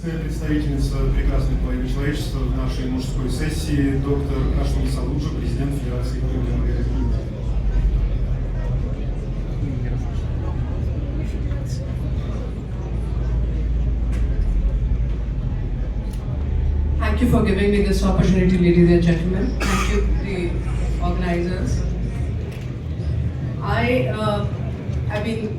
Почетная представительница прекрасной половины человечества в нашей мужской сессии, доктор Rashmi Saluja, президент Федерации Индии. Thank you for giving me this opportunity, ladies and gentlemen. Thank you, the organizers. I've been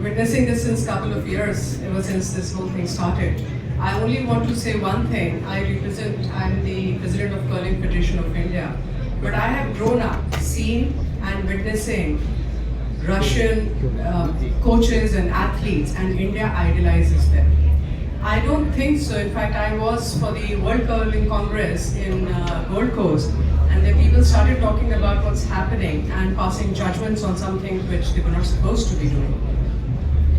witnessing this since a couple of years, ever since this whole thing started. I only want to say one thing. I'm the president of Curling Federation of India, but I have grown up seeing and witnessing Russian coaches and athletes, and India idolizes them. I don't think so. In fact, I was for the World Curling Congress in Gold Coast, and the people started talking about what's happening and passing judgments on something which they were not supposed to be doing.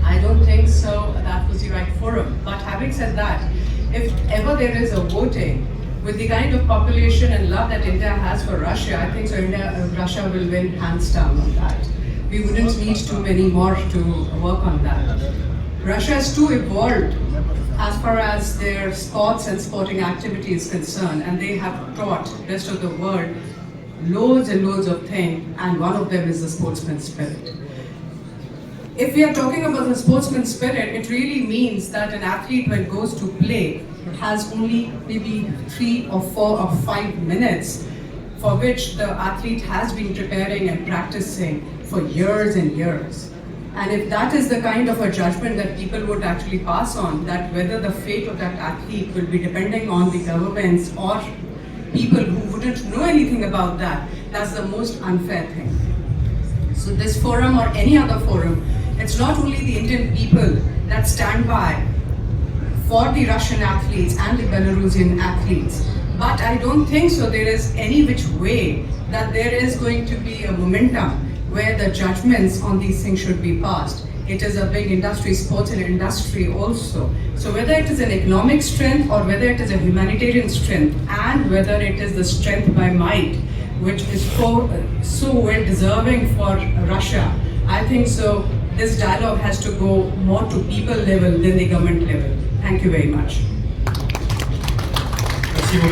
I don't think so that was the right forum. But having said that, if ever there is a voting with the kind of population and love that India has for Russia, I think so Russia will win hands down on that. We wouldn't need too many more to work on that. Russia is too evolved as far as their sports and sporting activity is concerned, and they have taught the rest of the world loads and loads of things, and one of them is the sportsman spirit. If we are talking about the sportsman spirit, it really means that an athlete, when goes to play, has only maybe 3 or 4 or 5 minutes for which the athlete has been preparing and practicing for years and years. And if that is the kind of a judgment that people would actually pass on, that whether the fate of that athlete will be depending on the governments or people who wouldn't know anything about that, that's the most unfair thing. So this forum or any other forum, it's not only the Indian people that stand by for the Russian athletes and the Belarusian athletes, but I don't think so there is any which way that there is going to be a momentum where the judgments on these things should be passed. It is a big industry, sports and industry also. So whether it is an economic strength or whether it is a humanitarian strength, and whether it is the strength by might, which is so well deserving for Russia, I think so this dialogue has to go more to people level than the government level. Thank you very much.